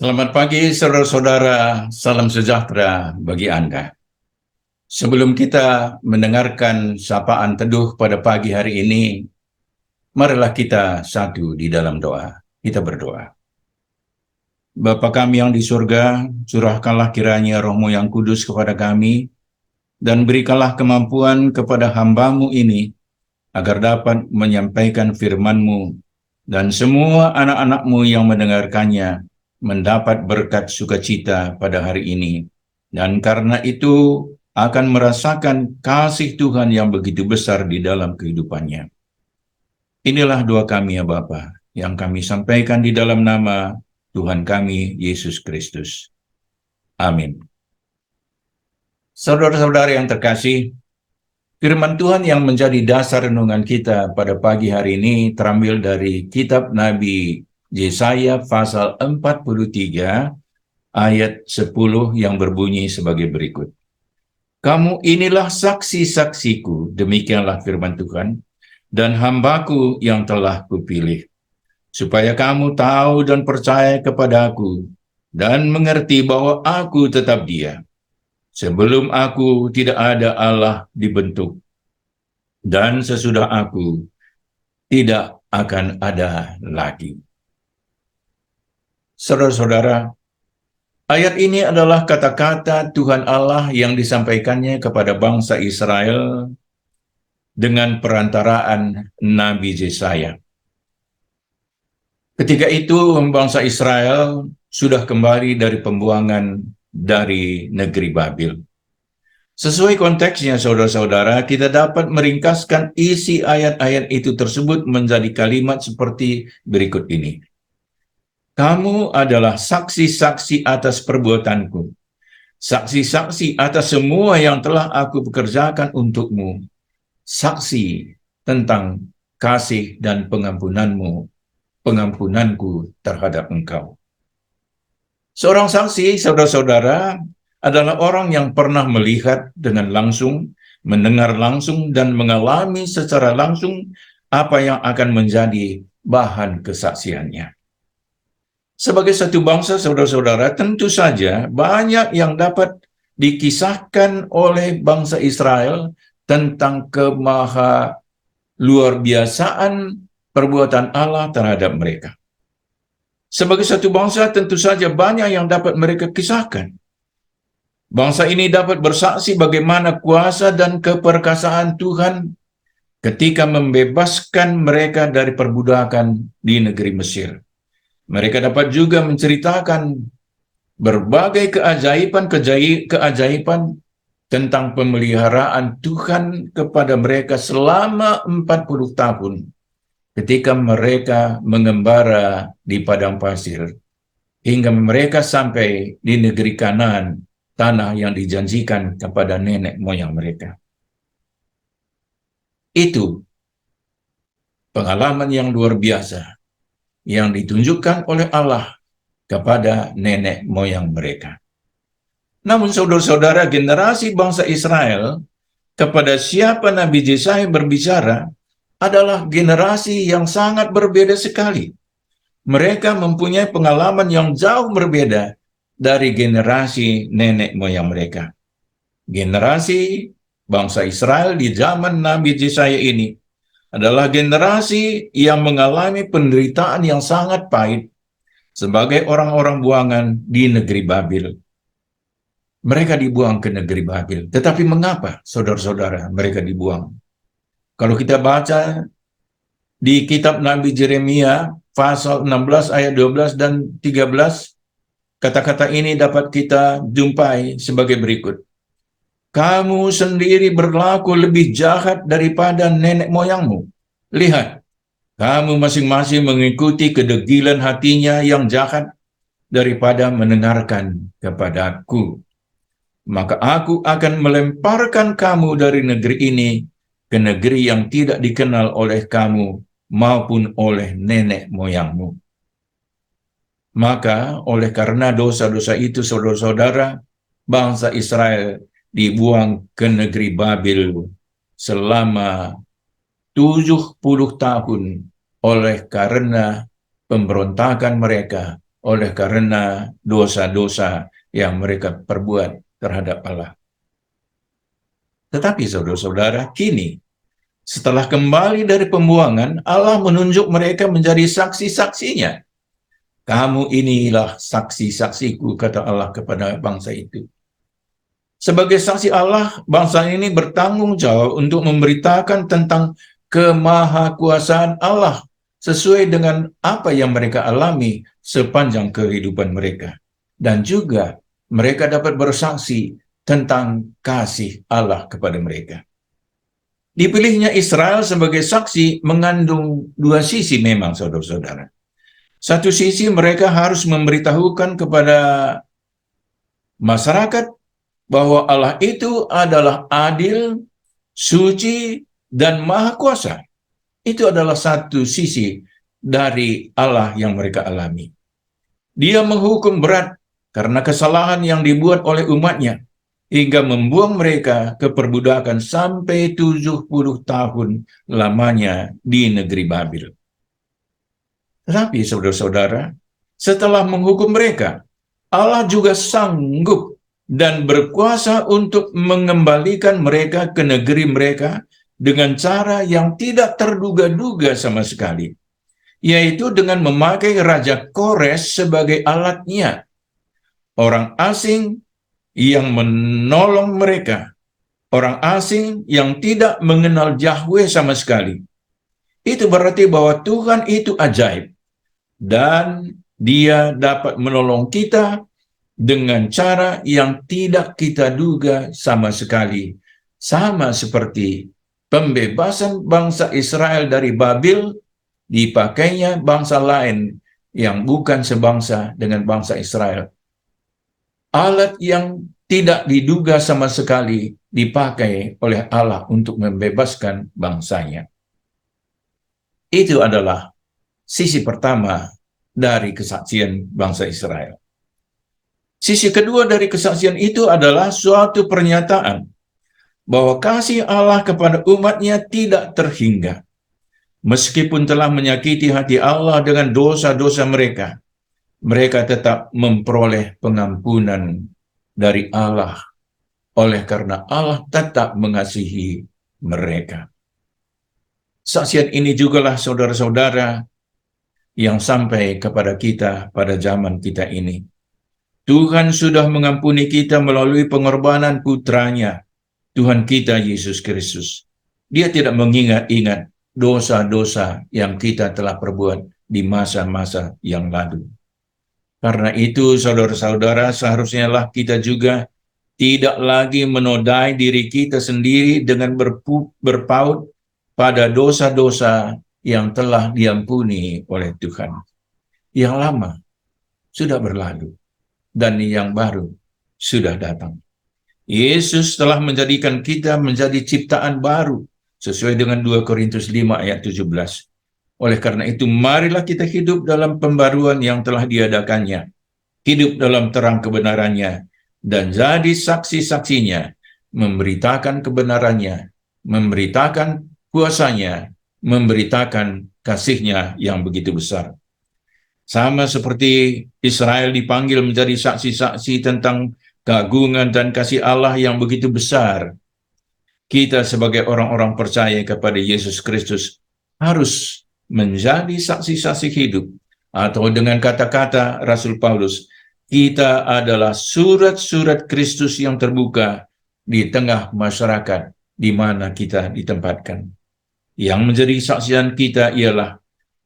Selamat pagi, saudara-saudara. Salam sejahtera bagi Anda. Sebelum kita mendengarkan sapaan teduh pada pagi hari ini, marilah kita satu di dalam doa. Kita berdoa. Bapa kami yang di surga, curahkanlah kiranya Roh-Mu yang kudus kepada kami, dan berikanlah kemampuan kepada hamba-Mu ini, agar dapat menyampaikan firman-Mu, dan semua anak-anak-Mu yang mendengarkannya mendapat berkat sukacita pada hari ini. Dan karena itu akan merasakan kasih Tuhan yang begitu besar di dalam kehidupannya. Inilah doa kami ya Bapa, yang kami sampaikan di dalam nama Tuhan kami, Yesus Kristus. Amin. Saudara-saudara yang terkasih, firman Tuhan yang menjadi dasar renungan kita pada pagi hari ini terambil dari kitab Nabi Yesaya pasal 43 ayat 10 yang berbunyi sebagai berikut. Kamu inilah saksi-saksiku, demikianlah firman Tuhan, dan hambaku yang telah kupilih, supaya kamu tahu dan percaya kepadaku, dan mengerti bahwa aku tetap Dia. Sebelum aku tidak ada Allah dibentuk, dan sesudah aku tidak akan ada lagi. Saudara-saudara, ayat ini adalah kata-kata Tuhan Allah yang disampaikannya kepada bangsa Israel dengan perantaraan Nabi Yesaya. Ketika itu bangsa Israel sudah kembali dari pembuangan dari negeri Babil. Sesuai konteksnya, saudara-saudara, kita dapat meringkaskan isi ayat-ayat itu tersebut menjadi kalimat seperti berikut ini. Kamu adalah saksi-saksi atas perbuatanku, saksi-saksi atas semua yang telah aku pekerjakan untukmu, saksi tentang kasih dan pengampunanku terhadap engkau. Seorang saksi, saudara-saudara, adalah orang yang pernah melihat dengan langsung, mendengar langsung, dan mengalami secara langsung apa yang akan menjadi bahan kesaksiannya. Sebagai satu bangsa, saudara-saudara, tentu saja banyak yang dapat dikisahkan oleh bangsa Israel tentang kemaha luar biasaan perbuatan Allah terhadap mereka. Sebagai satu bangsa, tentu saja banyak yang dapat mereka kisahkan. Bangsa ini dapat bersaksi bagaimana kuasa dan keperkasaan Tuhan ketika membebaskan mereka dari perbudakan di negeri Mesir. Mereka dapat juga menceritakan berbagai keajaiban tentang pemeliharaan Tuhan kepada mereka selama 40 tahun ketika mereka mengembara di padang pasir hingga mereka sampai di negeri Kanaan, tanah yang dijanjikan kepada nenek moyang mereka. Itu pengalaman yang luar biasa yang ditunjukkan oleh Allah kepada nenek moyang mereka. Namun saudara-saudara, generasi bangsa Israel kepada siapa Nabi Yesaya berbicara adalah generasi yang sangat berbeda sekali. Mereka mempunyai pengalaman yang jauh berbeda dari generasi nenek moyang mereka. Generasi bangsa Israel di zaman Nabi Yesaya ini adalah generasi yang mengalami penderitaan yang sangat pahit sebagai orang-orang buangan di negeri Babil. Mereka dibuang ke negeri Babil. Tetapi mengapa, saudara-saudara, mereka dibuang? Kalau kita baca di kitab Nabi Yeremia pasal 16 ayat 12 dan 13, kata-kata ini dapat kita jumpai sebagai berikut. Kamu sendiri berlaku lebih jahat daripada nenek moyangmu. Lihat, kamu masing-masing mengikuti kedegilan hatinya yang jahat daripada mendengarkan kepadaku. Maka aku akan melemparkan kamu dari negeri ini ke negeri yang tidak dikenal oleh kamu maupun oleh nenek moyangmu. Maka oleh karena dosa-dosa itu, saudara-saudara, bangsa Israel dibuang ke negeri Babil selama 70 tahun oleh karena pemberontakan mereka, oleh karena dosa-dosa yang mereka perbuat terhadap Allah. Tetapi saudara-saudara, kini setelah kembali dari pembuangan, Allah menunjuk mereka menjadi saksi-saksinya. Kamu inilah saksi-saksiku, kata Allah kepada bangsa itu. Sebagai saksi Allah, bangsa ini bertanggung jawab untuk memberitakan tentang kemahakuasaan Allah sesuai dengan apa yang mereka alami sepanjang kehidupan mereka. Dan juga mereka dapat bersaksi tentang kasih Allah kepada mereka. Dipilihnya Israel sebagai saksi mengandung dua sisi memang, saudara-saudara. Satu sisi mereka harus memberitahukan kepada masyarakat bahwa Allah itu adalah adil, suci, dan maha kuasa. Itu adalah satu sisi dari Allah yang mereka alami. Dia menghukum berat karena kesalahan yang dibuat oleh umatnya, hingga membuang mereka ke perbudakan sampai 70 tahun lamanya di negeri Babil. Tetapi saudara-saudara, setelah menghukum mereka, Allah juga sanggup dan berkuasa untuk mengembalikan mereka ke negeri mereka dengan cara yang tidak terduga-duga sama sekali, yaitu dengan memakai Raja Kores sebagai alatnya. Orang asing yang menolong mereka, orang asing yang tidak mengenal Yahweh sama sekali. Itu berarti bahwa Tuhan itu ajaib, dan Dia dapat menolong kita dengan cara yang tidak kita duga sama sekali. Sama seperti pembebasan bangsa Israel dari Babil, dipakainya bangsa lain yang bukan sebangsa dengan bangsa Israel. Alat yang tidak diduga sama sekali dipakai oleh Allah untuk membebaskan bangsanya. Itu adalah sisi pertama dari kesaksian bangsa Israel. Sisi kedua dari kesaksian itu adalah suatu pernyataan bahwa kasih Allah kepada umatnya tidak terhingga. Meskipun telah menyakiti hati Allah dengan dosa-dosa mereka, mereka tetap memperoleh pengampunan dari Allah, oleh karena Allah tetap mengasihi mereka. Saksian ini jugalah saudara-saudara yang sampai kepada kita pada zaman kita ini. Tuhan sudah mengampuni kita melalui pengorbanan putranya, Tuhan kita Yesus Kristus. Dia tidak mengingat-ingat dosa-dosa yang kita telah perbuat di masa-masa yang lalu. Karena itu, saudara-saudara, seharusnya lah kita juga tidak lagi menodai diri kita sendiri dengan berpaut pada dosa-dosa yang telah diampuni oleh Tuhan. Yang lama sudah berlalu, dan yang baru sudah datang. Yesus telah menjadikan kita menjadi ciptaan baru, sesuai dengan 2 Korintus 5 ayat 17. Oleh karena itu, marilah kita hidup dalam pembaruan yang telah diadakannya, hidup dalam terang kebenarannya, dan jadi saksi-saksinya, memberitakan kebenarannya, memberitakan kuasanya, memberitakan kasihnya yang begitu besar. Sama seperti Israel dipanggil menjadi saksi-saksi tentang keagungan dan kasih Allah yang begitu besar, kita sebagai orang-orang percaya kepada Yesus Kristus harus menjadi saksi-saksi hidup, atau dengan kata-kata Rasul Paulus, kita adalah surat-surat Kristus yang terbuka di tengah masyarakat di mana kita ditempatkan. Yang menjadi saksian kita ialah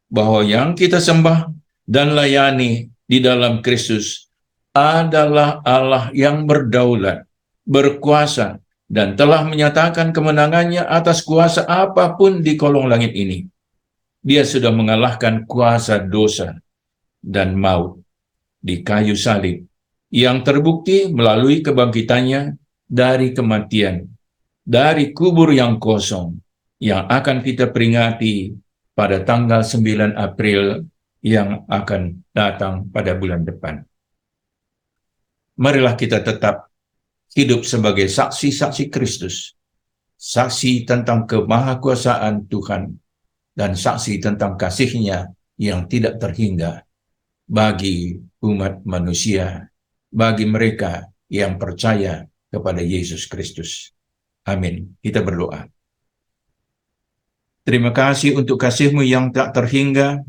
bahwa yang kita sembah dan layani di dalam Kristus adalah Allah yang berdaulat, berkuasa, dan telah menyatakan kemenangannya atas kuasa apapun di kolong langit ini. Dia sudah mengalahkan kuasa dosa dan maut di kayu salib, yang terbukti melalui kebangkitannya dari kematian, dari kubur yang kosong, yang akan kita peringati pada tanggal 9 April yang akan datang pada bulan depan. Marilah kita tetap hidup sebagai saksi-saksi Kristus, saksi tentang kemahakuasaan Tuhan, dan saksi tentang kasih-Nya yang tidak terhingga bagi umat manusia bagi mereka yang percaya kepada Yesus Kristus. Amin. Kita berdoa. Terima kasih untuk kasih-Mu yang tak terhingga,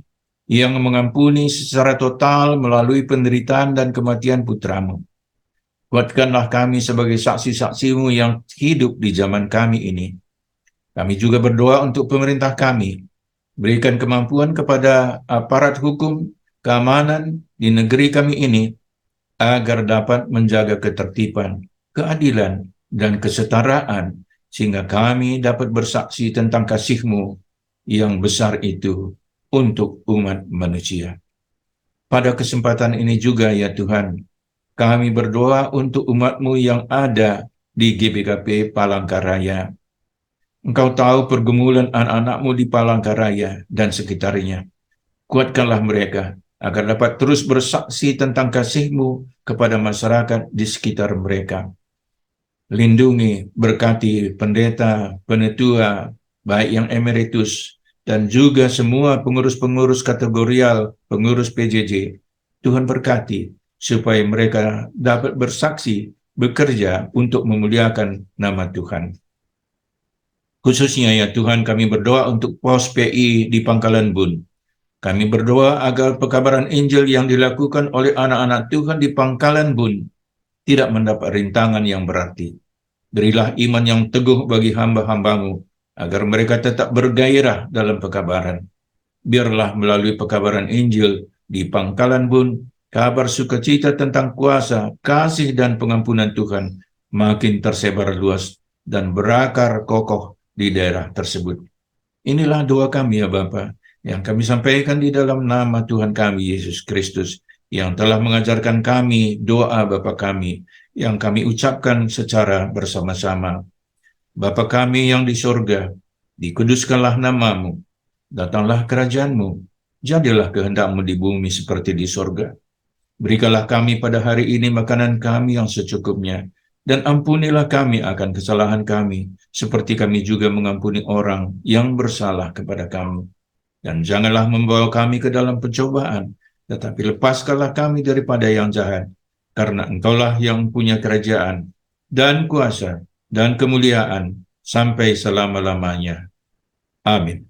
yang mengampuni secara total melalui penderitaan dan kematian Putra-Mu. Kuatkanlah kami sebagai saksi-saksi-Mu yang hidup di zaman kami ini. Kami juga berdoa untuk pemerintah kami. Berikan kemampuan kepada aparat hukum, keamanan di negeri kami ini, agar dapat menjaga ketertiban, keadilan, dan kesetaraan, sehingga kami dapat bersaksi tentang kasih-Mu yang besar itu untuk umat manusia. Pada kesempatan ini juga ya Tuhan, kami berdoa untuk umat-Mu yang ada di GBKP Palangkaraya. Engkau tahu pergumulan anak-anak-Mu di Palangkaraya dan sekitarnya. Kuatkanlah mereka agar dapat terus bersaksi tentang kasih-Mu kepada masyarakat di sekitar mereka. Lindungi, berkati pendeta, penetua, baik yang emeritus, dan juga semua pengurus-pengurus kategorial, pengurus PJJ. Tuhan berkati, supaya mereka dapat bersaksi, bekerja untuk memuliakan nama Tuhan. Khususnya ya Tuhan, kami berdoa untuk POS PI di Pangkalan Bun. Kami berdoa agar pekabaran Injil yang dilakukan oleh anak-anak Tuhan di Pangkalan Bun tidak mendapat rintangan yang berarti. Berilah iman yang teguh bagi hamba-hamba-Mu, agar mereka tetap bergairah dalam pekabaran. Biarlah melalui pekabaran Injil di Pangkalan Bun, kabar sukacita tentang kuasa, kasih, dan pengampunan Tuhan makin tersebar luas dan berakar kokoh di daerah tersebut. Inilah doa kami ya Bapa, yang kami sampaikan di dalam nama Tuhan kami Yesus Kristus, yang telah mengajarkan kami doa Bapa kami, yang kami ucapkan secara bersama-sama. Bapa kami yang di sorga, dikuduskanlah nama-Mu, datanglah kerajaan-Mu, jadilah kehendak-Mu di bumi seperti di sorga. Berikanlah kami pada hari ini makanan kami yang secukupnya, dan ampunilah kami akan kesalahan kami, seperti kami juga mengampuni orang yang bersalah kepada kami. Dan janganlah membawa kami ke dalam pencobaan, tetapi lepaskanlah kami daripada yang jahat, karena Engkaulah yang punya kerajaan, dan kuasa, dan kemuliaan, sampai selama-lamanya. Amin.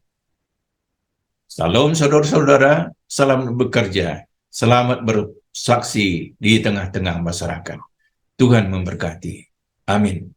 Salam saudara-saudara, salam bekerja, selamat bersaksi di tengah-tengah masyarakat. Tuhan memberkati. Amin.